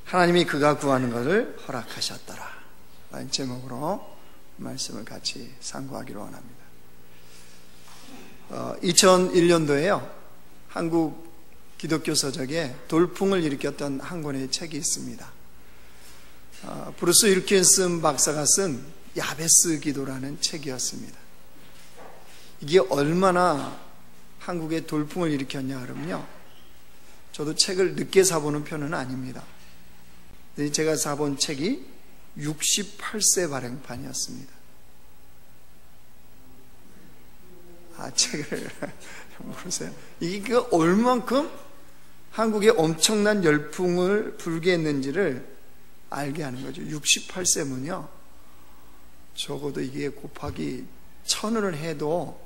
하나님이 그가 구하는 것을 허락하셨더라 라는 제목으로 말씀을 같이 상고하기로 원합니다. 2001년도에요 한국 기독교 서적에 돌풍을 일으켰던 한 권의 책이 있습니다. 브루스 윌킨슨 박사가 쓴 야베스 기도라는 책이었습니다. 이게 얼마나 한국에 돌풍을 일으켰냐 그러면요, 저도 책을 늦게 사보는 편은 아닙니다. 제가 사본 책이 68세 발행판이었습니다. 책을 모르세요? 이게 얼만큼 한국에 엄청난 열풍을 불게 했는지를 알게 하는 거죠. 68세면요, 적어도 이게 곱하기 1000을 해도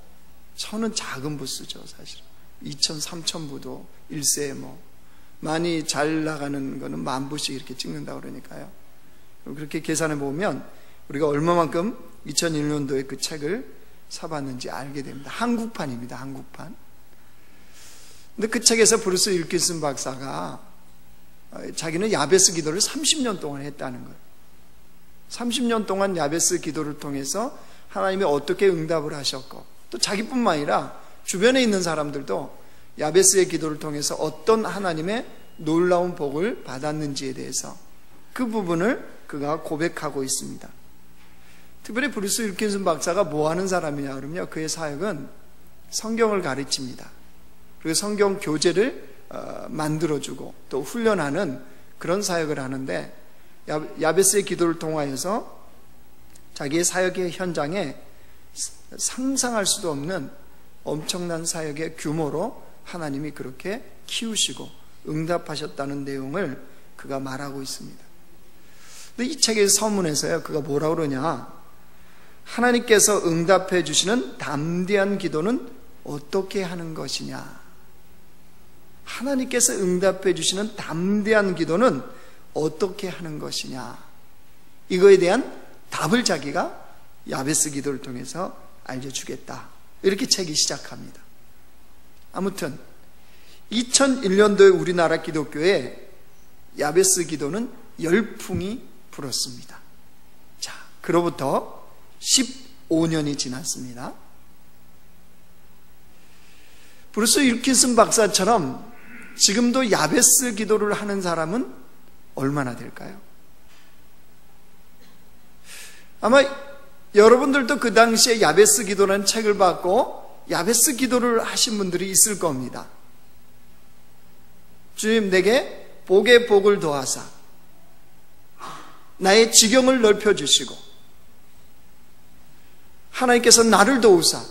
1000은 작은 부수죠, 사실. 2000, 3000부도 1세에 많이 잘 나가는 거는 10,000부씩 이렇게 찍는다 그러니까요. 그렇게 계산해 보면 우리가 얼마만큼 2001년도에 그 책을 사봤는지 알게 됩니다. 한국판입니다, 한국판. 근데 그 책에서 브루스 윌킨슨 박사가 자기는 야베스 기도를 30년 동안 했다는 거예요. 30년 동안 야베스 기도를 통해서 하나님이 어떻게 응답을 하셨고, 또 자기뿐만 아니라 주변에 있는 사람들도 야베스의 기도를 통해서 어떤 하나님의 놀라운 복을 받았는지에 대해서 그 부분을 그가 고백하고 있습니다. 특별히 브루스 윌킨슨 박사가 뭐 하는 사람이냐 그러면 그의 사역은 성경을 가르칩니다. 그리고 성경 교재를 만들어주고 또 훈련하는 그런 사역을 하는데, 야베스의 기도를 통하여서 자기의 사역의 현장에 상상할 수도 없는 엄청난 사역의 규모로 하나님이 그렇게 키우시고 응답하셨다는 내용을 그가 말하고 있습니다. 근데 이 책의 서문에서요, 그가 뭐라고 그러냐, 하나님께서 응답해 주시는 담대한 기도는 어떻게 하는 것이냐, 하나님께서 응답해 주시는 담대한 기도는 어떻게 하는 것이냐, 이거에 대한 답을 자기가 야베스 기도를 통해서 알려주겠다, 이렇게 책이 시작합니다. 아무튼 2001년도에 우리나라 기독교에 야베스 기도는 열풍이 불었습니다. 자, 그로부터 15년이 지났습니다. 브루스 윌킨슨 박사처럼 지금도 야베스 기도를 하는 사람은 얼마나 될까요? 아마 여러분들도 그 당시에 야베스 기도라는 책을 받고 야베스 기도를 하신 분들이 있을 겁니다. 주님, 내게 복에 복을 더하사 나의 지경을 넓혀주시고 하나님께서 나를 도우사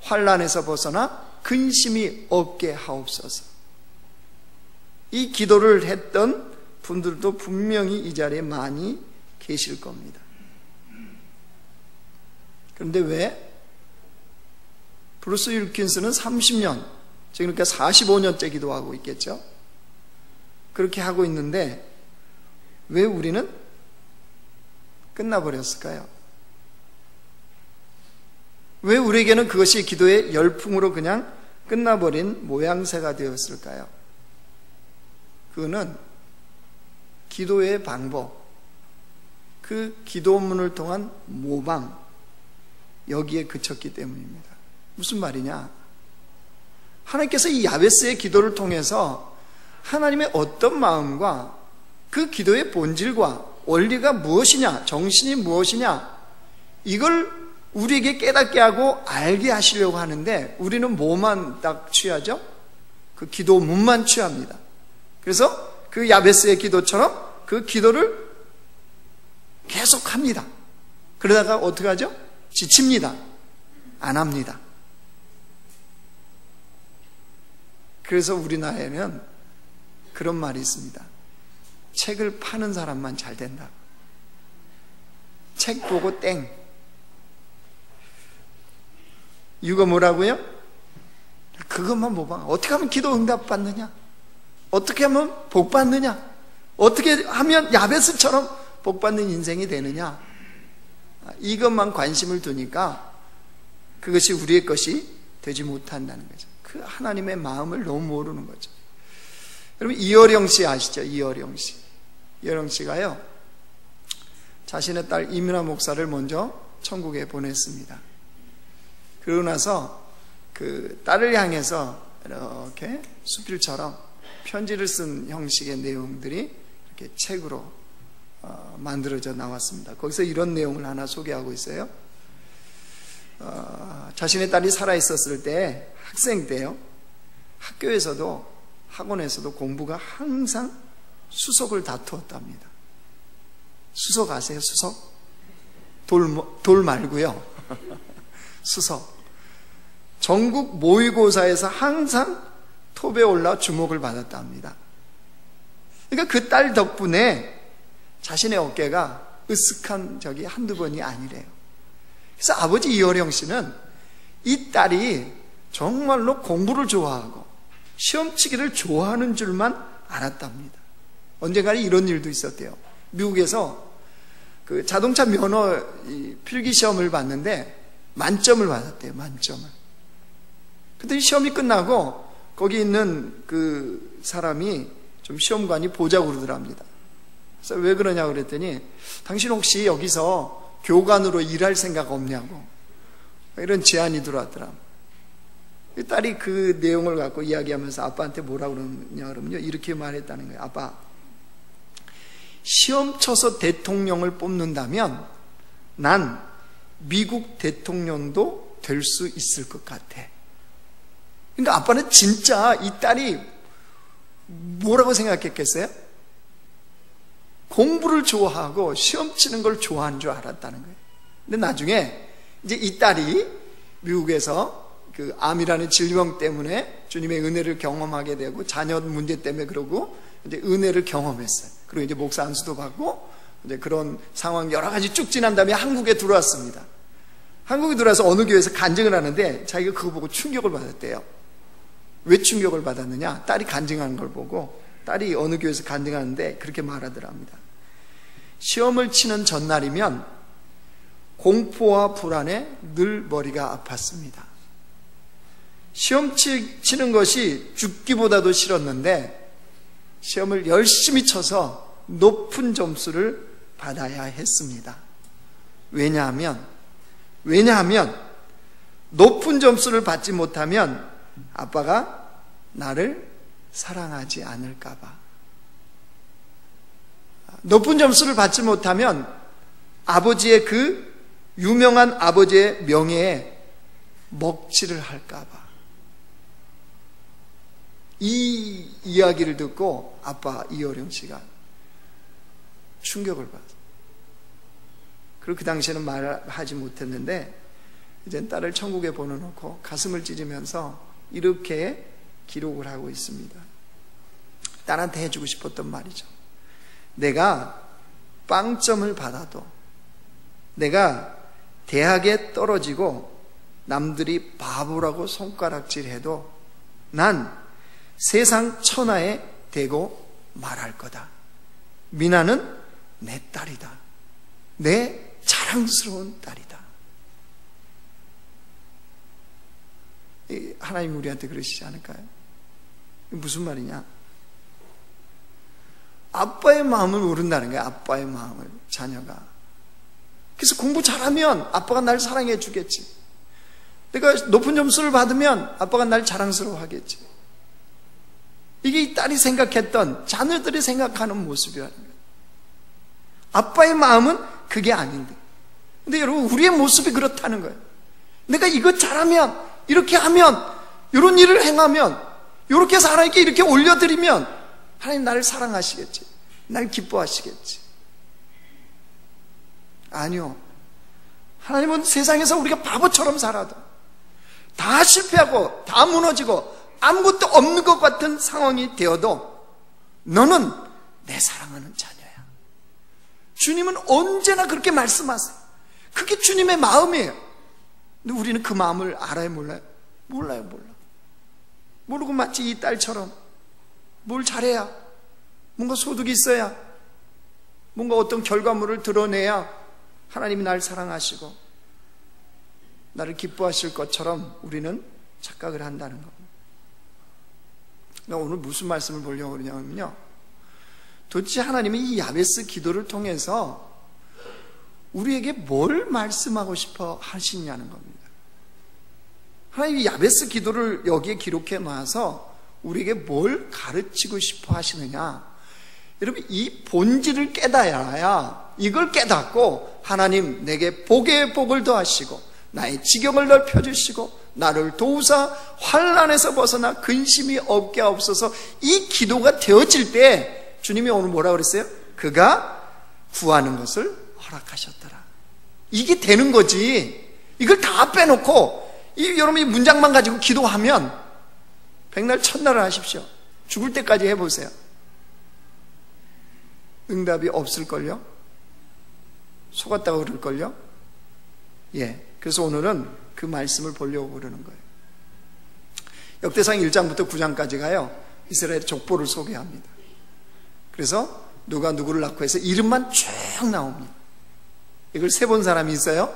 환난에서 벗어나 근심이 없게 하옵소서. 이 기도를 했던 분들도 분명히 이 자리에 많이 계실 겁니다. 그런데 왜 브루스 윌킨슨은 30년, 그러니까 45년째 기도하고 있겠죠? 그렇게 하고 있는데 왜 우리는 끝나버렸을까요? 왜 우리에게는 그것이 기도의 열풍으로 그냥 끝나버린 모양새가 되었을까요? 그거는 기도의 방법, 그 기도문을 통한 모방, 여기에 그쳤기 때문입니다. 무슨 말이냐? 하나님께서 이 야베스의 기도를 통해서 하나님의 어떤 마음과 그 기도의 본질과 원리가 무엇이냐, 정신이 무엇이냐, 이걸 우리에게 깨닫게 하고 알게 하시려고 하는데 우리는 뭐만 딱 취하죠? 그 기도문만 취합니다. 그래서 그 야베스의 기도처럼 그 기도를 계속합니다. 그러다가 어떻게 하죠? 지칩니다. 안 합니다. 그래서 우리나라에는 그런 말이 있습니다. 책을 파는 사람만 잘 된다. 책 보고 땡. 이유가 뭐라고요? 그것만 모방. 어떻게 하면 기도 응답 받느냐? 어떻게 하면 복 받느냐? 어떻게 하면 야베스처럼 복 받는 인생이 되느냐? 이것만 관심을 두니까 그것이 우리의 것이 되지 못한다는 거죠. 그 하나님의 마음을 너무 모르는 거죠. 여러분, 이어령 씨 아시죠? 이어령 씨. 이어령 씨가요, 자신의 딸 이민아 목사를 먼저 천국에 보냈습니다. 그러고 나서 그 딸을 향해서 이렇게 수필처럼 편지를 쓴 형식의 내용들이 이렇게 책으로 만들어져 나왔습니다. 거기서 이런 내용을 하나 소개하고 있어요. 자신의 딸이 살아있었을 때, 학생 때요, 학교에서도 학원에서도 공부가 항상 수석을 다투었답니다. 수석 아세요? 수석? 돌 말고요. 수석. 전국 모의고사에서 항상 톱에 올라 주목을 받았답니다. 그러니까 그 딸 덕분에 자신의 어깨가 으쓱한 적이 한두 번이 아니래요. 그래서 아버지 이어령 씨는 이 딸이 정말로 공부를 좋아하고 시험치기를 좋아하는 줄만 알았답니다. 언젠가 이런 일도 있었대요. 미국에서 그 자동차 면허 필기 시험을 봤는데 만점을 받았대요. 만점을. 근데 시험이 끝나고 거기 있는 그 사람이 좀 시험관이 보자고 그러더랍니다. 그래서 왜 그러냐고 그랬더니, 당신 혹시 여기서 교관으로 일할 생각 없냐고 이런 제안이 들어왔더라. 딸이 그 내용을 갖고 이야기하면서 아빠한테 뭐라 그러냐 그러면요, 이렇게 말했다는 거예요. 아빠, 시험 쳐서 대통령을 뽑는다면 난 미국 대통령도 될 수 있을 것 같아. 그러니까 아빠는 진짜 이 딸이 뭐라고 생각했겠어요? 공부를 좋아하고 시험 치는 걸 좋아하는 줄 알았다는 거예요. 근데 나중에 이제 이 딸이 미국에서 그 암이라는 질병 때문에 주님의 은혜를 경험하게 되고, 자녀 문제 때문에 그러고 이제 은혜를 경험했어요. 그리고 이제 목사 안수도 받고 이제 그런 상황 여러 가지 쭉 지난 다음에 한국에 들어왔습니다. 한국에 들어와서 어느 교회에서 간증을 하는데 자기가 그거 보고 충격을 받았대요. 왜 충격을 받았느냐? 딸이 간증하는 걸 보고, 딸이 어느 교회에서 간증하는데 그렇게 말하더랍니다. 시험을 치는 전날이면 공포와 불안에 늘 머리가 아팠습니다. 시험 치는 것이 죽기보다도 싫었는데 시험을 열심히 쳐서 높은 점수를 받아야 했습니다. 왜냐하면 높은 점수를 받지 못하면 아빠가 나를 사랑하지 않을까봐. 높은 점수를 받지 못하면 아버지의 그 유명한 아버지의 명예에 먹칠을 할까봐. 이 이야기를 듣고 아빠 이어령 씨가 충격을 받았어요. 그리고 그 당시에는 말하지 못했는데 이제 딸을 천국에 보내놓고 가슴을 찢으면서 이렇게 기록을 하고 있습니다. 딸한테 해주고 싶었던 말이죠. 내가 빵점을 받아도, 내가 대학에 떨어지고 남들이 바보라고 손가락질해도 난 세상 천하에 대고 말할 거다. 미나는 내 딸이다. 내 자랑스러운 딸이다. 하나님 우리한테 그러시지 않을까요? 무슨 말이냐? 아빠의 마음을 모른다는 거예요. 아빠의 마음을, 자녀가. 그래서 공부 잘하면 아빠가 날 사랑해 주겠지. 내가 높은 점수를 받으면 아빠가 날 자랑스러워 하겠지. 이게 이 딸이 생각했던, 자녀들이 생각하는 모습이라는 거예요. 아빠의 마음은 그게 아닌데. 근데 여러분, 우리의 모습이 그렇다는 거예요. 내가 이거 잘하면, 이렇게 하면, 이런 일을 행하면, 이렇게 해서 하나님께 이렇게 올려드리면 하나님 나를 사랑하시겠지, 날 기뻐하시겠지. 아니요. 하나님은 세상에서 우리가 바보처럼 살아도, 다 실패하고 다 무너지고 아무것도 없는 것 같은 상황이 되어도 너는 내 사랑하는 자녀야. 주님은 언제나 그렇게 말씀하세요. 그게 주님의 마음이에요. 근데 우리는 그 마음을 알아요, 몰라요? 몰라요. 모르고 마치 이 딸처럼 뭘 잘해야, 뭔가 소득이 있어야, 뭔가 어떤 결과물을 드러내야 하나님이 날 사랑하시고 나를 기뻐하실 것처럼 우리는 착각을 한다는 겁니다. 오늘 무슨 말씀을 보려고 그러냐면요, 도대체 하나님이 이 야베스 기도를 통해서 우리에게 뭘 말씀하고 싶어 하시냐는 겁니다. 하나님이 야베스 기도를 여기에 기록해 놔서 우리에게 뭘 가르치고 싶어 하시느냐? 여러분, 이 본질을 깨달아야, 이걸 깨닫고 하나님 내게 복의 복을 더하시고 나의 지경을 넓혀주시고 나를 도우사 환난에서 벗어나 근심이 없게 하옵소서, 이 기도가 되어질 때 주님이 오늘 뭐라고 그랬어요? 그가 구하는 것을 허락하셨더라. 이게 되는 거지. 이걸 다 빼놓고 여러분이 문장만 가지고 기도하면 백날 첫날을 하십시오. 죽을 때까지 해보세요. 응답이 없을걸요? 속았다고 그럴걸요? 예. 그래서 오늘은 그 말씀을 보려고 그러는 거예요. 역대상 1장부터 9장까지가요, 이스라엘 족보를 소개합니다. 그래서 누가 누구를 낳고 해서 이름만 쭉 나옵니다. 이걸 세본 사람이 있어요?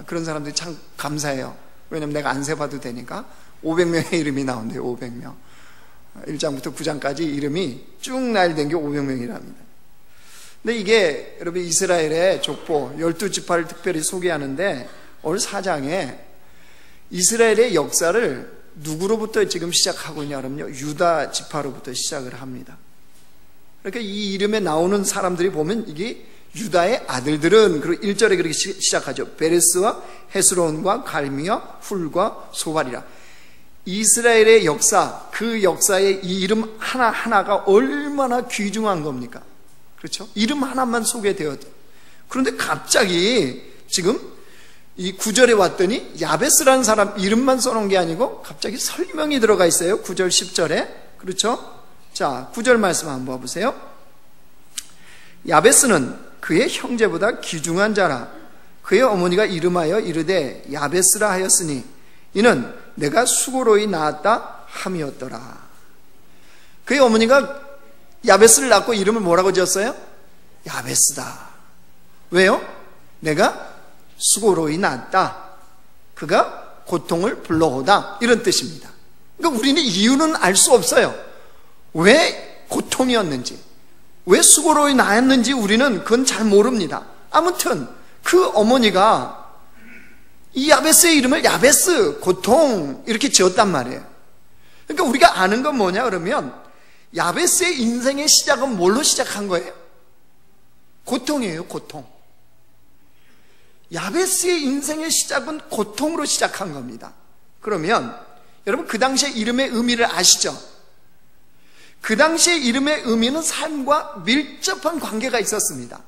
그런 사람들이 참 감사해요. 왜냐면 내가 안 세봐도 되니까. 500명의 이름이 나온대요. 500명. 1장부터 9장까지 이름이 쭉 나열된 게 500명이랍니다. 근데 이게 여러분 이스라엘의 족보 12지파를 특별히 소개하는데, 오늘 4장에 이스라엘의 역사를 누구로부터 지금 시작하고 있냐면요, 유다 지파로부터 시작을 합니다. 그러니까 이 이름에 나오는 사람들이 보면 이게 유다의 아들들은, 그리고 1절에 그렇게 시작하죠. 베레스와 헤스론과 갈미와 훌과 소발이라. 이스라엘의 역사, 그 역사의 이 이름 하나하나가 얼마나 귀중한 겁니까? 그렇죠? 이름 하나만 소개되어도. 그런데 갑자기 지금 이 9절에 왔더니 야베스라는 사람 이름만 써놓은 게 아니고 갑자기 설명이 들어가 있어요. 9절 10절에. 그렇죠? 자, 9절 말씀 한번 봐보세요. 야베스는 그의 형제보다 귀중한 자라. 그의 어머니가 이름하여 이르되 야베스라 하였으니 이는 내가 수고로이 낳았다 함이었더라. 그의 어머니가 야베스를 낳고 이름을 뭐라고 지었어요? 야베스다. 왜요? 내가 수고로이 낳았다. 그가 고통을 불러오다. 이런 뜻입니다. 그러니까 우리는 이유는 알 수 없어요. 왜 고통이었는지, 왜 수고로이 낳았는지 우리는 그건 잘 모릅니다. 아무튼 그 어머니가 이 야베스의 이름을 야베스, 고통 이렇게 지었단 말이에요. 그러니까 우리가 아는 건 뭐냐 그러면 야베스의 인생의 시작은 뭘로 시작한 거예요? 고통이에요. 고통. 야베스의 인생의 시작은 고통으로 시작한 겁니다. 그러면 여러분 그 당시의 이름의 의미를 아시죠? 그 당시의 이름의 의미는 삶과 밀접한 관계가 있었습니다.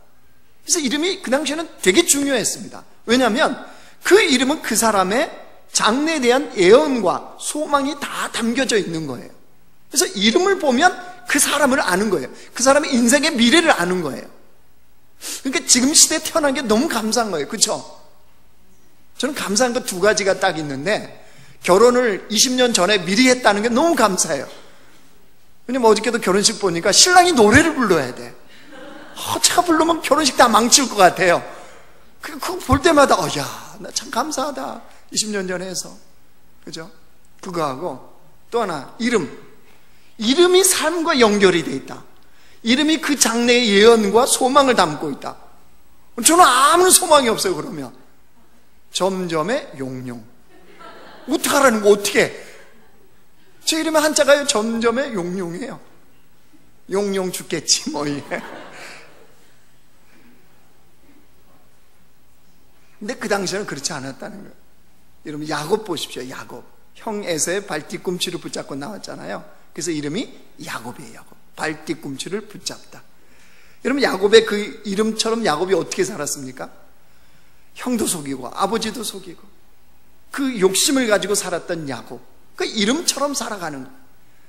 그래서 이름이 그 당시에는 되게 중요했습니다. 왜냐하면 그 이름은 그 사람의 장래에 대한 예언과 소망이 다 담겨져 있는 거예요. 그래서 이름을 보면 그 사람을 아는 거예요. 그 사람의 인생의 미래를 아는 거예요. 그러니까 지금 시대에 태어난 게 너무 감사한 거예요. 그렇죠? 저는 감사한 거 두 가지가 딱 있는데, 결혼을 20년 전에 미리 했다는 게 너무 감사해요. 왜냐면 어저께도 결혼식 보니까 신랑이 노래를 불러야 돼. 제가 부르면 결혼식 다 망칠 것 같아요. 그거 볼 때마다 야, 나 참 감사하다. 20년 전에 해서. 그죠? 그거하고 또 하나, 이름이 삶과 연결이 돼 있다. 이름이 그 장래의 예언과 소망을 담고 있다. 저는 아무런 소망이 없어요. 그러면 점점의 용용. 어떡하라는 거, 어떻게? 제 이름의 한자가요, 점점의 용용이에요. 용용 죽겠지 뭐. 근데 그 당시에는 그렇지 않았다는 거예요. 여러분 야곱 보십시오. 야곱, 형 에서의 발뒤꿈치를 붙잡고 나왔잖아요. 그래서 이름이 야곱이에요. 야곱, 발뒤꿈치를 붙잡다. 여러분 야곱의 그 이름처럼 야곱이 어떻게 살았습니까? 형도 속이고 아버지도 속이고 그 욕심을 가지고 살았던 야곱, 그 이름처럼 살아가는 거예요.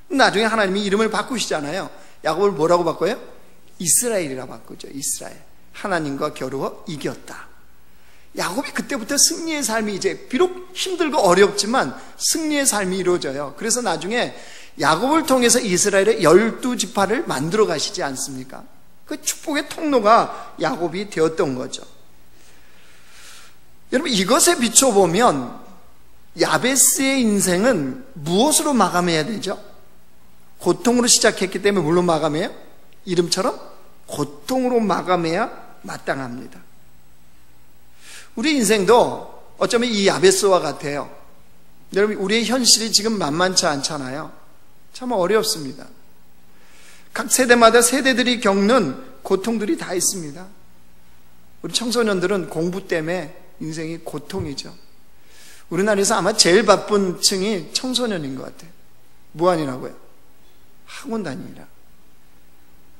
나중에 하나님이 이름을 바꾸시잖아요. 야곱을 뭐라고 바꿔요? 이스라엘이라 바꾸죠. 이스라엘. 하나님과 겨루어 이겼다. 야곱이 그때부터 승리의 삶이, 이제 비록 힘들고 어렵지만 승리의 삶이 이루어져요. 그래서 나중에 야곱을 통해서 이스라엘의 12지파를 만들어 가시지 않습니까? 그 축복의 통로가 야곱이 되었던 거죠. 여러분 이것에 비춰보면 야베스의 인생은 무엇으로 마감해야 되죠? 고통으로 시작했기 때문에 뭘로 마감해요? 이름처럼 고통으로 마감해야 마땅합니다. 우리 인생도 어쩌면 이 야베스와 같아요. 여러분, 우리의 현실이 지금 만만치 않잖아요. 참 어렵습니다. 각 세대마다 세대들이 겪는 고통들이 다 있습니다. 우리 청소년들은 공부 때문에 인생이 고통이죠. 우리나라에서 아마 제일 바쁜 층이 청소년인 것 같아요. 무한이라고요. 학원 다니라.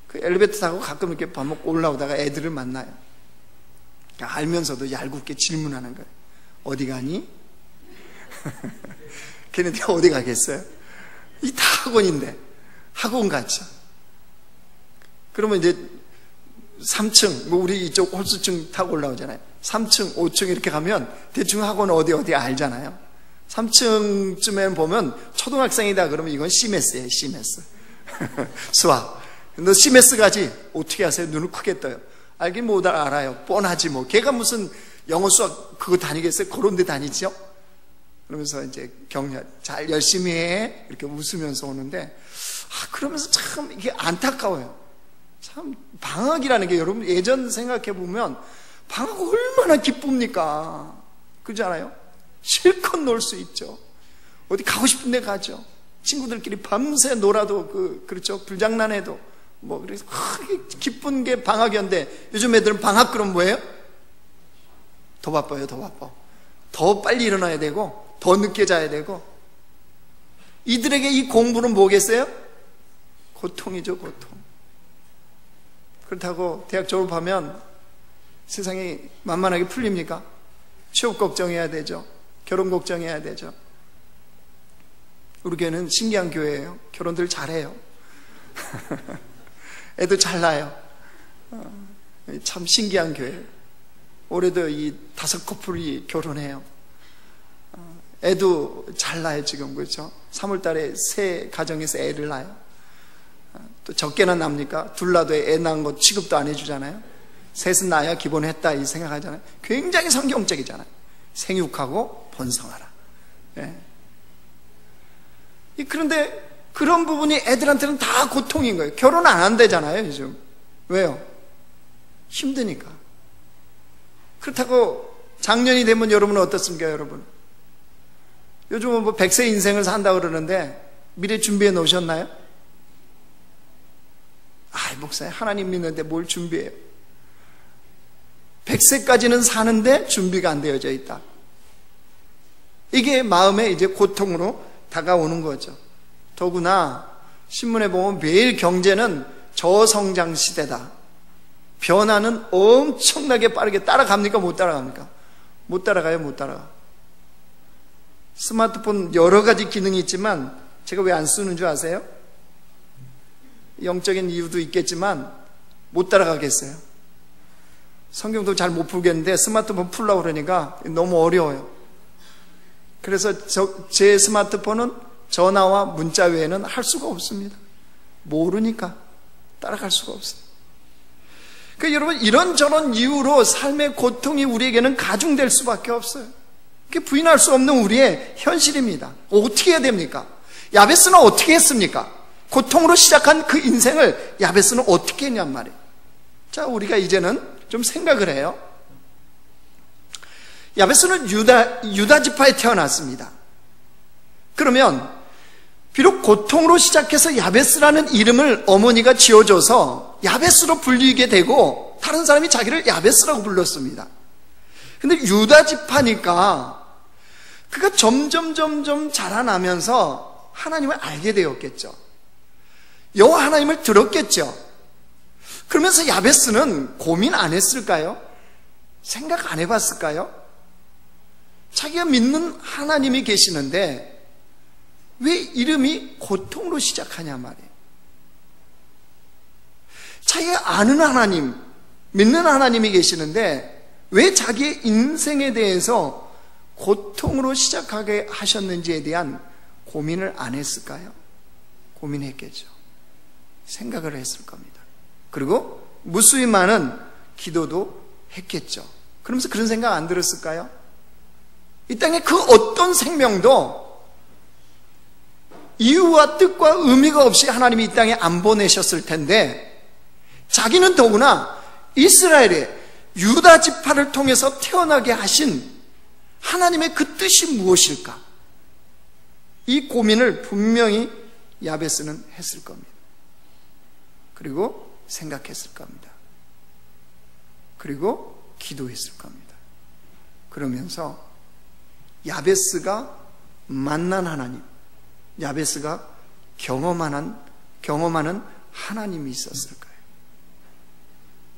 그 엘리베이터 타고 가끔 이렇게 밥 먹고 올라오다가 애들을 만나요. 알면서도 얄궂게 질문하는 거예요. 어디 가니? 걔네들이 어디 가겠어요? 이 다 학원인데. 학원 갔죠. 그러면 이제 3층, 뭐 우리 이쪽 홀수층 타고 올라오잖아요. 3층, 5층 이렇게 가면 대충 학원 어디 알잖아요. 3층쯤에 보면 초등학생이다 그러면 이건 CMS예요, CMS. 수학. 너 CMS 가지? 어떻게 하세요? 눈을 크게 떠요. 알긴 못 알아요. 뻔하지 뭐. 걔가 무슨 영어 수학 그거 다니겠어요? 그런 데 다니죠? 그러면서 이제 격려, 잘 열심히 해. 이렇게 웃으면서 오는데, 그러면서 참 이게 안타까워요. 참 방학이라는 게 여러분 예전 생각해 보면 방학 얼마나 기쁩니까? 그렇지 않아요? 실컷 놀 수 있죠. 어디 가고 싶은 데 가죠. 친구들끼리 밤새 놀아도 그렇죠. 불장난해도 뭐 그래서 기쁜 게 방학이었는데 요즘 애들은 방학 그럼 뭐예요? 더 바빠요. 더 바빠. 더 빨리 일어나야 되고 더 늦게 자야 되고. 이들에게 이 공부는 뭐겠어요? 고통이죠. 고통. 그렇다고 대학 졸업하면 세상이 만만하게 풀립니까? 취업 걱정해야 되죠. 결혼 걱정해야 되죠. 우리 교회는 신기한 교회예요. 결혼들 잘해요. 애들 잘 낳아요. 참 신기한 교회예요. 올해도 이 5커플이 결혼해요. 애도 잘 낳아요 지금. 그렇죠? 3월 달에 새 가정에서 애를 낳아요. 또 적게나 납니까? 둘 낳아도 애 낳은 거 취급도 안 해주잖아요. 셋은 낳아야 기본했다 이 생각하잖아요. 굉장히 성경적이잖아요. 생육하고 번성하라. 예. 그런데 그런 부분이 애들한테는 다 고통인 거예요. 결혼 안 한대잖아요 요즘. 왜요? 힘드니까. 그렇다고 작년이 되면 여러분은 어떻습니까? 여러분 요즘은 뭐 100세 인생을 산다고 그러는데 미래 준비해 놓으셨나요? 목사님 하나님 믿는데 뭘 준비해요? 100세까지는 사는데 준비가 안 되어져 있다. 이게 마음의 이제 고통으로 다가오는 거죠. 더구나 신문에 보면 매일 경제는 저성장 시대다. 변화는 엄청나게 빠르게 따라갑니까? 못 따라갑니까? 못 따라가요. 못 따라가. 스마트폰 여러 가지 기능이 있지만 제가 왜 안 쓰는 줄 아세요? 영적인 이유도 있겠지만 못 따라가겠어요. 성경도 잘 못 풀겠는데 스마트폰 풀려고 그러니까 너무 어려워요. 그래서 제 스마트폰은 전화와 문자 외에는 할 수가 없습니다. 모르니까 따라갈 수가 없어요. 그러니까 여러분 이런저런 이유로 삶의 고통이 우리에게는 가중될 수밖에 없어요. 그게 부인할 수 없는 우리의 현실입니다. 어떻게 해야 됩니까? 야베스는 어떻게 했습니까? 고통으로 시작한 그 인생을 야베스는 어떻게 했냔 말이에요. 자, 우리가 이제는 좀 생각을 해요. 야베스는 유다 지파에 태어났습니다. 그러면 비록 고통으로 시작해서 야베스라는 이름을 어머니가 지어줘서 야베스로 불리게 되고 다른 사람이 자기를 야베스라고 불렀습니다. 근데 유다 지파니까 그가 점점 자라나면서 하나님을 알게 되었겠죠. 여호와 하나님을 들었겠죠. 그러면서 야베스는 고민 안 했을까요? 생각 안 해봤을까요? 자기가 믿는 하나님이 계시는데 왜 이름이 고통으로 시작하냐 말이에요. 자기가 아는 하나님, 믿는 하나님이 계시는데 왜 자기의 인생에 대해서 고통으로 시작하게 하셨는지에 대한 고민을 안 했을까요? 고민했겠죠. 생각을 했을 겁니다. 그리고 무수히 많은 기도도 했겠죠. 그러면서 그런 생각 안 들었을까요? 이 땅에 그 어떤 생명도 이유와 뜻과 의미가 없이 하나님이 이 땅에 안 보내셨을 텐데 자기는 더구나 이스라엘의 유다 지파를 통해서 태어나게 하신 하나님의 그 뜻이 무엇일까? 이 고민을 분명히 야베스는 했을 겁니다. 그리고 생각했을 겁니다. 그리고 기도했을 겁니다. 그러면서 야베스가 만난 하나님, 야베스가 경험하는 하나님이 있었을 거예요.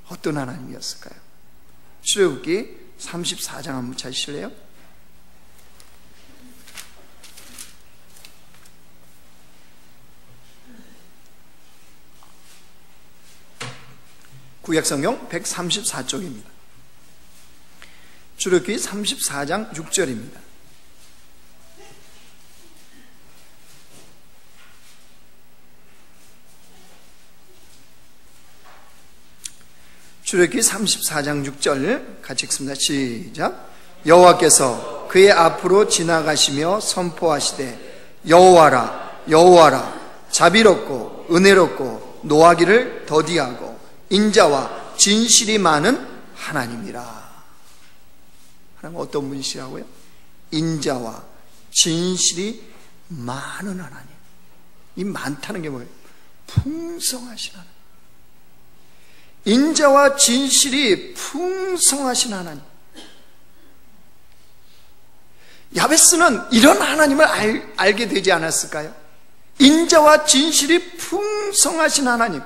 어떤 하나님이었을까요? 출애굽기 34장 한번 찾으실래요? 구약성경 134쪽입니다. 출애굽기 34장 6절입니다. 출애굽기 34장 6절 같이 읽습니다. 시작. 여호와께서 그의 앞으로 지나가시며 선포하시되 여호와라 여호와라 자비롭고 은혜롭고 노하기를 더디하고 인자와 진실이 많은 하나님이라. 하나님 어떤 분이시라고요? 인자와 진실이 많은 하나님. 이 많다는 게 뭐예요? 풍성하신 하나님. 인자와 진실이 풍성하신 하나님. 야베스는 이런 하나님을 알게 되지 않았을까요? 인자와 진실이 풍성하신 하나님.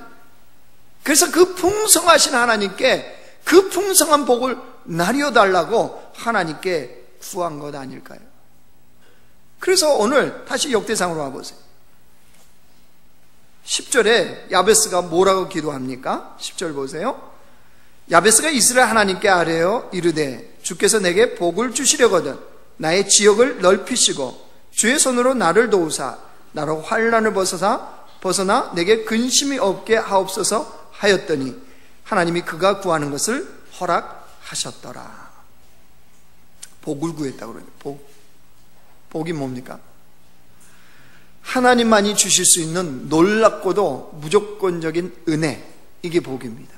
그래서 그 풍성하신 하나님께 그 풍성한 복을 나뉘어 달라고 하나님께 구한 것 아닐까요? 그래서 오늘 다시 역대상으로 와보세요. 10절에 야베스가 뭐라고 기도합니까? 10절 보세요. 야베스가 이스라엘 하나님께 아뢰어 이르되 주께서 내게 복을 주시려거든 나의 지역을 넓히시고 주의 손으로 나를 도우사 나로 환난을 벗어나 내게 근심이 없게 하옵소서 하였더니 하나님이 그가 구하는 것을 허락하셨더라. 복을 구했다고 그러는데 복이 뭡니까? 하나님만이 주실 수 있는 놀랍고도 무조건적인 은혜, 이게 복입니다.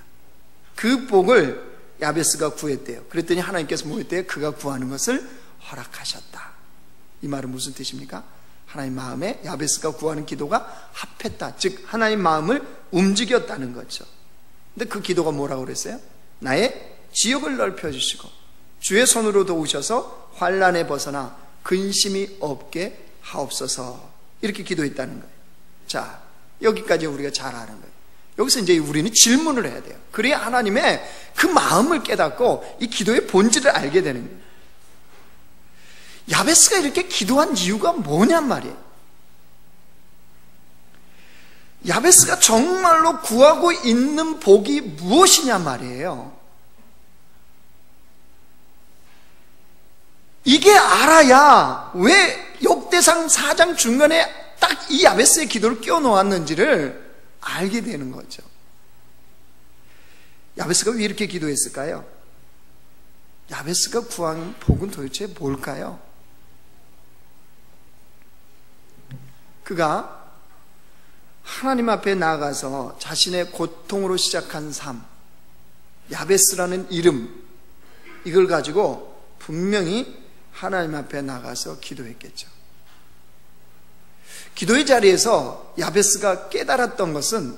그 복을 야베스가 구했대요. 그랬더니 하나님께서 뭐 했대요? 그가 구하는 것을 허락하셨다. 이 말은 무슨 뜻입니까? 하나님 마음에 야베스가 구하는 기도가 합했다. 즉 하나님 마음을 움직였다는 거죠. 근데 그 기도가 뭐라고 그랬어요? 나의 지역을 넓혀주시고 주의 손으로 도우셔서 환난에 벗어나 근심이 없게 하옵소서. 이렇게 기도했다는 거예요. 자, 여기까지 우리가 잘 아는 거예요. 여기서 이제 우리는 질문을 해야 돼요. 그래야 하나님의 그 마음을 깨닫고 이 기도의 본질을 알게 되는 거예요. 야베스가 이렇게 기도한 이유가 뭐냔 말이에요. 야베스가 정말로 구하고 있는 복이 무엇이냐 말이에요. 이게 알아야 왜 역대상 4장 중간에 딱 이 야베스의 기도를 끼워 놓았는지를 알게 되는 거죠. 야베스가 왜 이렇게 기도했을까요? 야베스가 구한 복은 도대체 뭘까요? 그가 하나님 앞에 나아가서 자신의 고통으로 시작한 삶, 야베스라는 이름, 이걸 가지고 분명히 하나님 앞에 나가서 기도했겠죠. 기도의 자리에서 야베스가 깨달았던 것은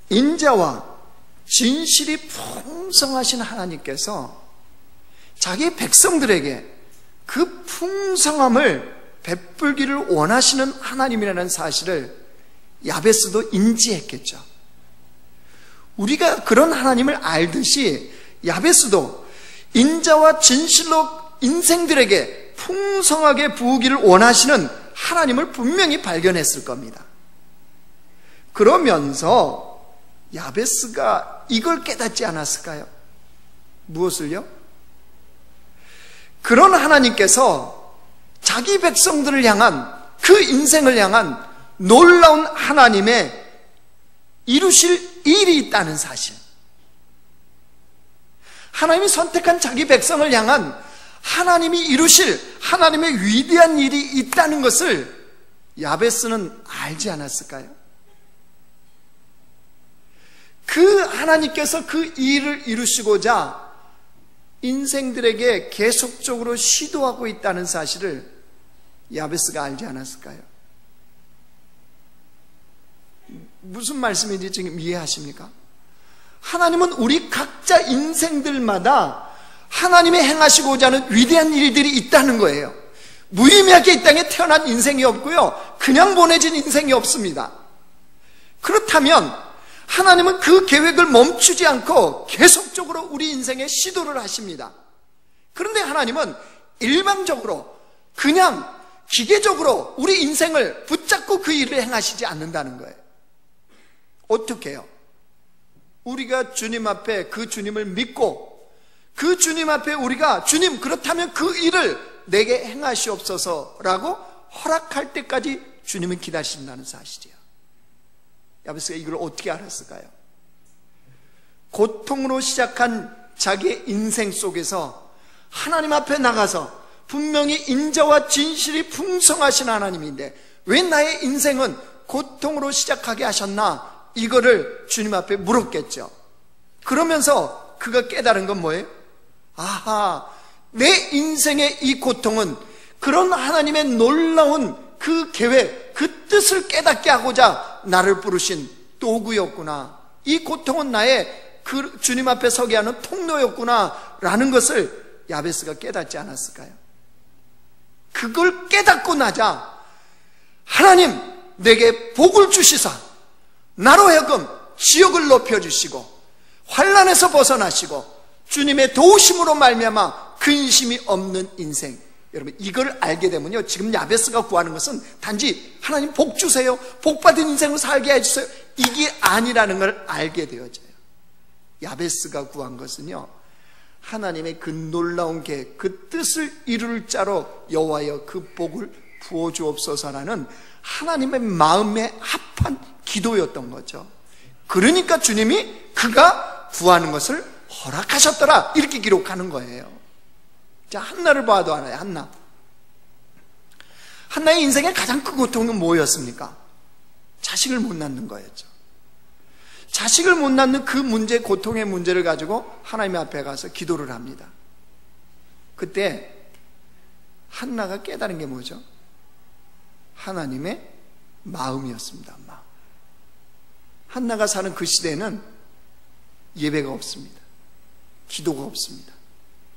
인자와 진실이 풍성하신 하나님께서 자기 백성들에게 그 풍성함을 베풀기를 원하시는 하나님이라는 사실을 야베스도 인지했겠죠. 우리가 그런 하나님을 알듯이 야베스도 인자와 진실로 인생들에게 풍성하게 부으기를 원하시는 하나님을 분명히 발견했을 겁니다. 그러면서 야베스가 이걸 깨닫지 않았을까요? 무엇을요? 그런 하나님께서 자기 백성들을 향한, 그 인생을 향한 놀라운 하나님의 이루실 일이 있다는 사실, 하나님이 선택한 자기 백성을 향한 하나님이 이루실 하나님의 위대한 일이 있다는 것을 야베스는 알지 않았을까요? 그 하나님께서 그 일을 이루시고자 인생들에게 계속적으로 시도하고 있다는 사실을 야베스가 알지 않았을까요? 무슨 말씀인지 지금 이해하십니까? 하나님은 우리 각자 인생들마다 하나님의 행하시고자 하는 위대한 일들이 있다는 거예요. 무의미하게 이 땅에 태어난 인생이 없고요, 그냥 보내진 인생이 없습니다. 그렇다면 하나님은 그 계획을 멈추지 않고 계속적으로 우리 인생에 시도를 하십니다. 그런데 하나님은 일방적으로 그냥 기계적으로 우리 인생을 붙잡고 그 일을 행하시지 않는다는 거예요. 어떻게 해요? 우리가 주님 앞에 그 주님을 믿고 그 주님 앞에 우리가 주님 그렇다면 그 일을 내게 행하시옵소서라고 허락할 때까지 주님은 기다리신다는 사실이에요. 야베스가 이걸 어떻게 알았을까요? 고통으로 시작한 자기의 인생 속에서 하나님 앞에 나가서 분명히 인자와 진실이 풍성하신 하나님인데 왜 나의 인생은 고통으로 시작하게 하셨나? 이거를 주님 앞에 물었겠죠. 그러면서 그가 깨달은 건 뭐예요? 아하, 내 인생의 이 고통은 그런 하나님의 놀라운 그 계획, 그 뜻을 깨닫게 하고자 나를 부르신 도구였구나. 이 고통은 나의 그 주님 앞에 서게 하는 통로였구나 라는 것을 야베스가 깨닫지 않았을까요? 그걸 깨닫고 나자 하나님 내게 복을 주시사 나로 하여금 지옥을 높여주시고 환난에서 벗어나시고 주님의 도우심으로 말미암아 근심이 없는 인생, 여러분 이걸 알게 되면요, 지금 야베스가 구하는 것은 단지 하나님 복 주세요, 복 받은 인생을 살게 해주세요, 이게 아니라는 걸 알게 되어져요. 야베스가 구한 것은요, 하나님의 그 놀라운 계획, 그 뜻을 이룰 자로 여호와여 그 복을 부어주옵소서라는 하나님의 마음에 합한 기도였던 거죠. 그러니까 주님이 그가 구하는 것을 허락하셨더라 이렇게 기록하는 거예요. 자, 한나를 봐도 알아요. 한나의 인생의 가장 큰 고통은 뭐였습니까? 자식을 못 낳는 거였죠. 자식을 못 낳는 그 문제, 고통의 문제를 가지고 하나님 앞에 가서 기도를 합니다. 그때 한나가 깨달은 게 뭐죠? 하나님의 마음이었습니다. 마음. 한나가 사는 그 시대에는 예배가 없습니다. 기도가 없습니다.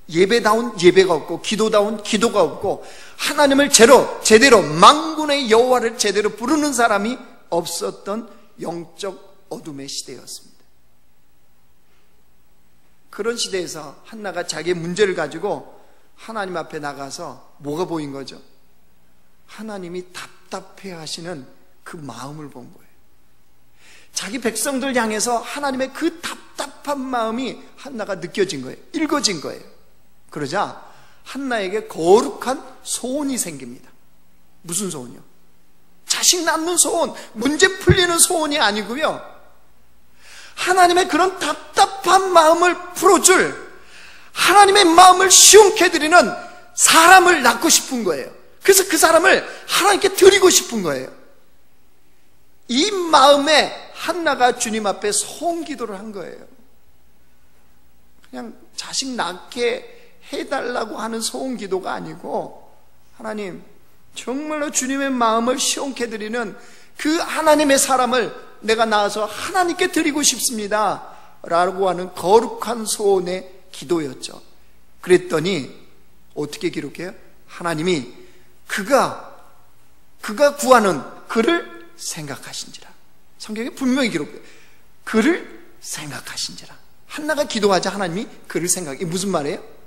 예배다운 예배가 없고 기도다운 기도가 없고 하나님을 제대로 만군의 여호와를 제대로 부르는 사람이 없었던 영적 어둠의 시대였습니다. 그런 시대에서 한나가 자기의 문제를 가지고 하나님 앞에 나가서 뭐가 보인 거죠? 하나님이 답답해 하시는 그 마음을 본 거예요. 자기 백성들 향해서 하나님의 그 답답한 마음이 한나가 느껴진 거예요. 읽어진 거예요. 그러자 한나에게 거룩한 소원이 생깁니다. 무슨 소원이요? 자식 낳는 소원, 문제 풀리는 소원이 아니고요, 하나님의 그런 답답한 마음을 풀어줄, 하나님의 마음을 시원케 해드리는 사람을 낳고 싶은 거예요. 그래서 그 사람을 하나님께 드리고 싶은 거예요. 이 마음에 한나가 주님 앞에 소원기도를 한 거예요. 그냥 자식 낳게 해달라고 하는 소원기도가 아니고, 하나님 정말로 주님의 마음을 시원케 해드리는 그 하나님의 사람을 내가 낳아서 하나님께 드리고 싶습니다 라고 하는 거룩한 소원의 기도였죠. 그랬더니 어떻게 기록해요? 하나님이 그가 구하는 그를 생각하신지라. 성경에 분명히 기록해요. 그를 생각하신지라. 한나가 기도하자 하나님이 그를 생각해. 무슨 말이에요?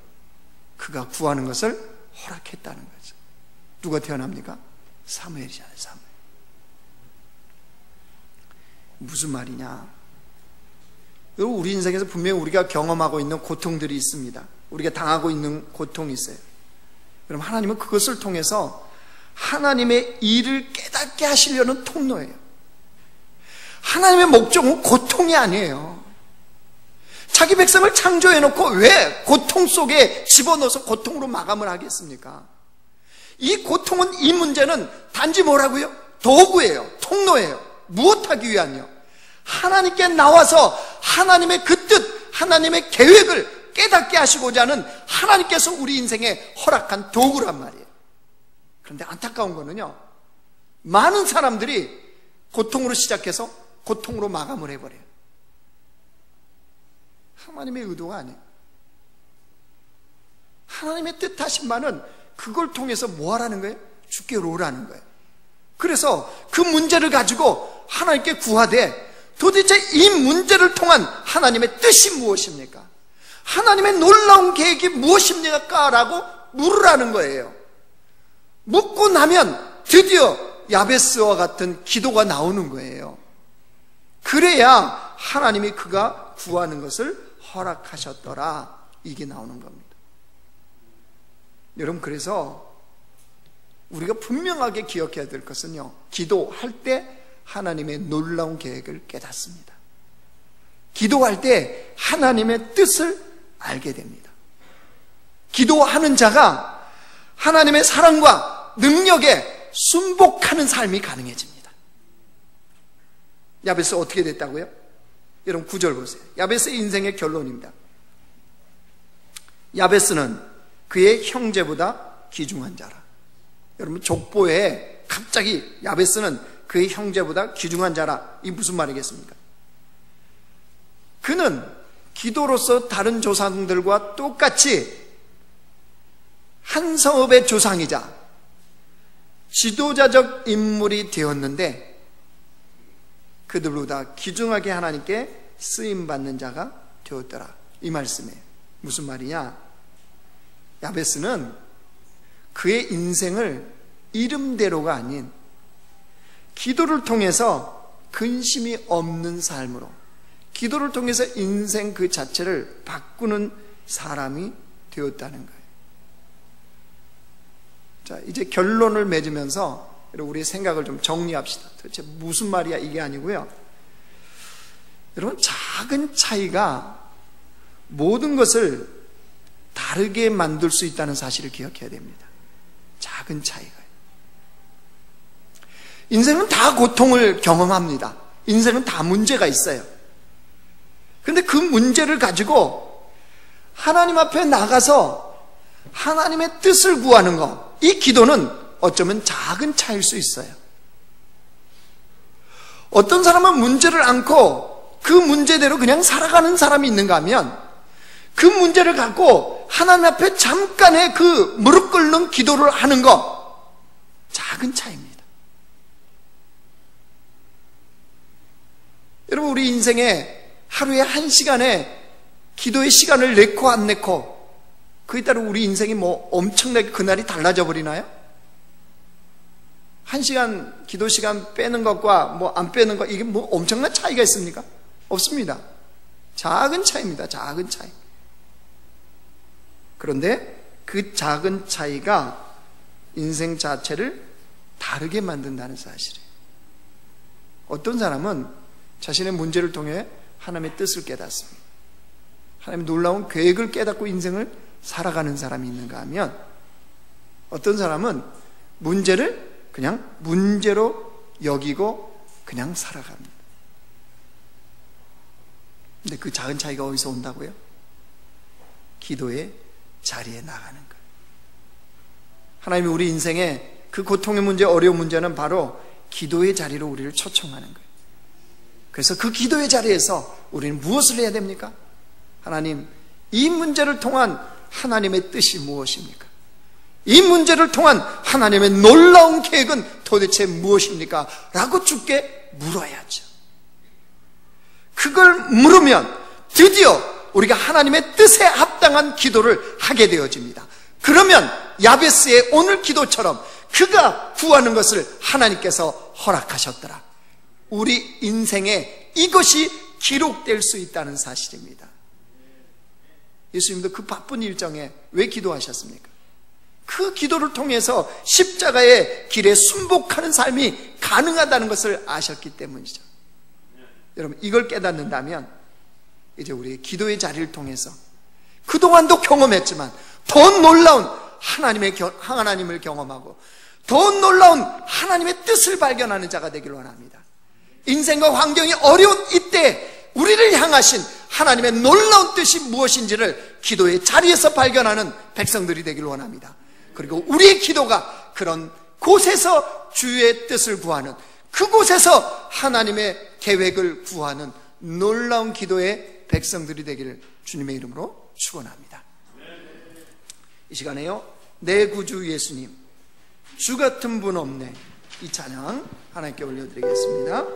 그가 구하는 것을 허락했다는 거죠. 누가 태어납니까? 사무엘이잖아요. 사무엘. 무슨 말이냐? 여러분, 우리 인생에서 분명히 우리가 경험하고 있는 고통들이 있습니다. 우리가 당하고 있는 고통이 있어요. 그럼 하나님은 그것을 통해서 하나님의 일을 깨닫게 하시려는 통로예요. 하나님의 목적은 고통이 아니에요. 자기 백성을 창조해놓고 왜 고통 속에 집어넣어서 고통으로 마감을 하겠습니까? 이 고통은, 이 문제는 단지 뭐라고요? 도구예요. 통로예요. 무엇하기 위함이요? 하나님께 나와서 하나님의 그 뜻, 하나님의 계획을 깨닫게 하시고자 하는 하나님께서 우리 인생에 허락한 도구란 말이에요. 그런데 안타까운 거는요, 많은 사람들이 고통으로 시작해서 고통으로 마감을 해버려요. 하나님의 의도가 아니에요. 하나님의 뜻하신 바는 그걸 통해서 뭐 하라는 거예요? 주께로 오라는 거예요. 그래서 그 문제를 가지고 하나님께 구하되 도대체 이 문제를 통한 하나님의 뜻이 무엇입니까? 하나님의 놀라운 계획이 무엇입니까? 라고 물으라는 거예요. 묻고 나면 드디어 야베스와 같은 기도가 나오는 거예요. 그래야 하나님이 그가 구하는 것을 허락하셨더라, 이게 나오는 겁니다. 여러분, 그래서 우리가 분명하게 기억해야 될 것은요, 기도할 때 하나님의 놀라운 계획을 깨닫습니다. 기도할 때 하나님의 뜻을 알게 됩니다. 기도하는 자가 하나님의 사랑과 능력에 순복하는 삶이 가능해집니다. 야베스 어떻게 됐다고요? 여러분 9절 보세요. 야베스의 인생의 결론입니다. 야베스는 그의 형제보다 귀중한 자라. 여러분, 족보에 갑자기 야베스는 그의 형제보다 귀중한 자라, 이 무슨 말이겠습니까? 그는 기도로서 다른 조상들과 똑같이 한 성읍의 조상이자 지도자적 인물이 되었는데 그들보다 귀중하게 하나님께 쓰임받는 자가 되었더라, 이 말씀이에요. 무슨 말이냐? 야베스는 그의 인생을 이름대로가 아닌 기도를 통해서 근심이 없는 삶으로, 기도를 통해서 인생 그 자체를 바꾸는 사람이 되었다는 거예요. 자, 이제 결론을 맺으면서 우리의 생각을 좀 정리합시다. 도대체 무슨 말이야, 이게 아니고요. 여러분, 작은 차이가 모든 것을 다르게 만들 수 있다는 사실을 기억해야 됩니다. 작은 차이가. 인생은 다 고통을 경험합니다. 인생은 다 문제가 있어요. 그런데 그 문제를 가지고 하나님 앞에 나가서 하나님의 뜻을 구하는 것, 이 기도는 어쩌면 작은 차이일 수 있어요. 어떤 사람은 문제를 안고 그 문제대로 그냥 살아가는 사람이 있는가 하면 그 문제를 갖고 하나님 앞에 잠깐의 그 무릎 꿇는 기도를 하는 것, 작은 차이입니다. 여러분, 우리 인생에 하루에 1시간에 기도의 시간을 냈고 안 냈고 그에 따라 우리 인생이 뭐 엄청나게 그날이 달라져 버리나요? 1시간 기도 시간 빼는 것과 뭐 안 빼는 것, 이게 뭐 엄청난 차이가 있습니까? 없습니다. 작은 차이입니다. 작은 차이. 그런데 그 작은 차이가 인생 자체를 다르게 만든다는 사실이에요. 어떤 사람은 자신의 문제를 통해 하나님의 뜻을 깨닫습니다. 하나님의 놀라운 계획을 깨닫고 인생을 살아가는 사람이 있는가 하면 어떤 사람은 문제를 그냥 문제로 여기고 그냥 살아갑니다. 근데 그 작은 차이가 어디서 온다고요? 기도의 자리에 나가는 거예요. 하나님이 우리 인생에 그 고통의 문제, 어려운 문제는 바로 기도의 자리로 우리를 초청하는 거예요. 그래서 그 기도의 자리에서 우리는 무엇을 해야 됩니까? 하나님, 이 문제를 통한 하나님의 뜻이 무엇입니까? 이 문제를 통한 하나님의 놀라운 계획은 도대체 무엇입니까? 라고 주께 물어야죠. 그걸 물으면 드디어 우리가 하나님의 뜻에 합당한 기도를 하게 되어집니다. 그러면 야베스의 오늘 기도처럼 그가 구하는 것을 하나님께서 허락하셨더라. 우리 인생에 이것이 기록될 수 있다는 사실입니다. 예수님도 그 바쁜 일정에 왜 기도하셨습니까? 그 기도를 통해서 십자가의 길에 순복하는 삶이 가능하다는 것을 아셨기 때문이죠. 여러분, 이걸 깨닫는다면 이제 우리의 기도의 자리를 통해서 그동안도 경험했지만 더 놀라운 하나님을 경험하고 더 놀라운 하나님의 뜻을 발견하는 자가 되기를 원합니다. 인생과 환경이 어려운 이때 우리를 향하신 하나님의 놀라운 뜻이 무엇인지를 기도의 자리에서 발견하는 백성들이 되길 원합니다. 그리고 우리의 기도가 그런 곳에서 주의 뜻을 구하는, 그곳에서 하나님의 계획을 구하는 놀라운 기도의 백성들이 되기를 주님의 이름으로 축원합니다. 이 시간에요, 내 구주 예수님, 주 같은 분 없네, 이 찬양 하나님께 올려드리겠습니다.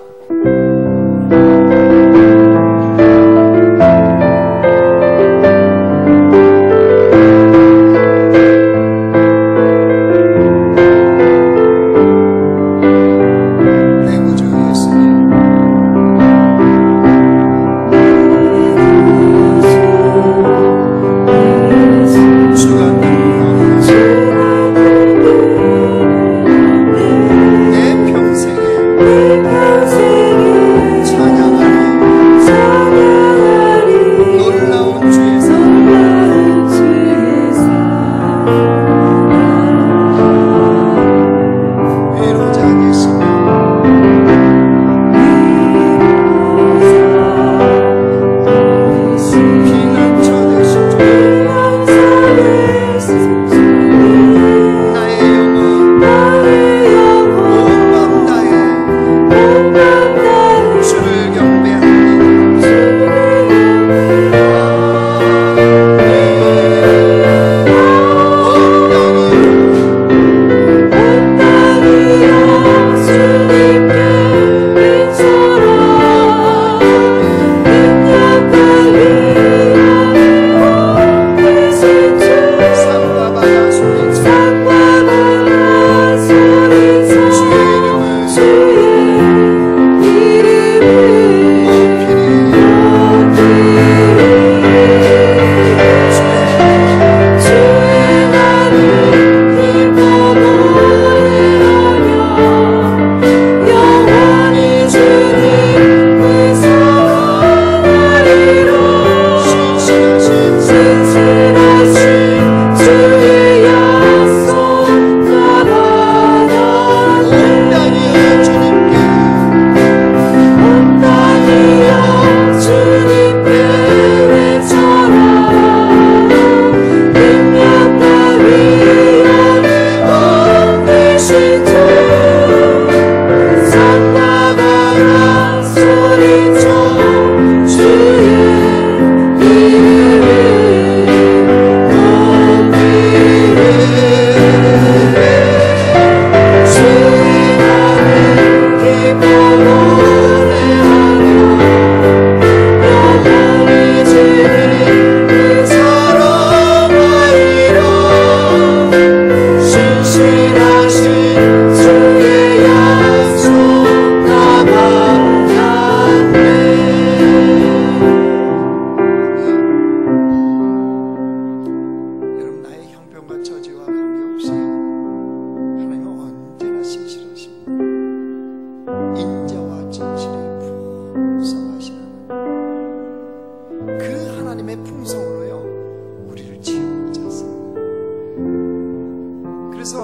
그래서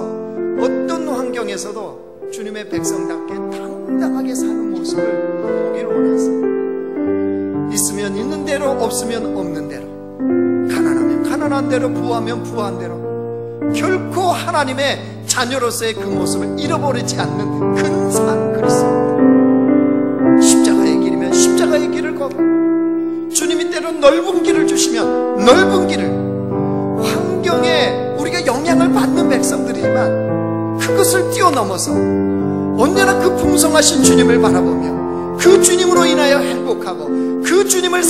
어떤 환경에서도 주님의 백성답게 당당하게 사는 모습을 보기를 원하세요. 있으면 있는 대로, 없으면 없는 대로, 가난하면 가난한 대로, 부하면 부한 대로, 결코 하나님의 자녀로서의 그 모습을 잃어버리지 않는 근사한 그리스도입니다. 십자가의 길이면 십자가의 길을 걷고, 주님이 때로 넓은 길을 주시면 넓은 길을, 환경에 우리가 영향을 받는 백성들이지만 그것을 뛰어넘어서 언제나 그 풍성하신 주님을 바라보며 그 주님으로 인하여 행복하고 그 주님을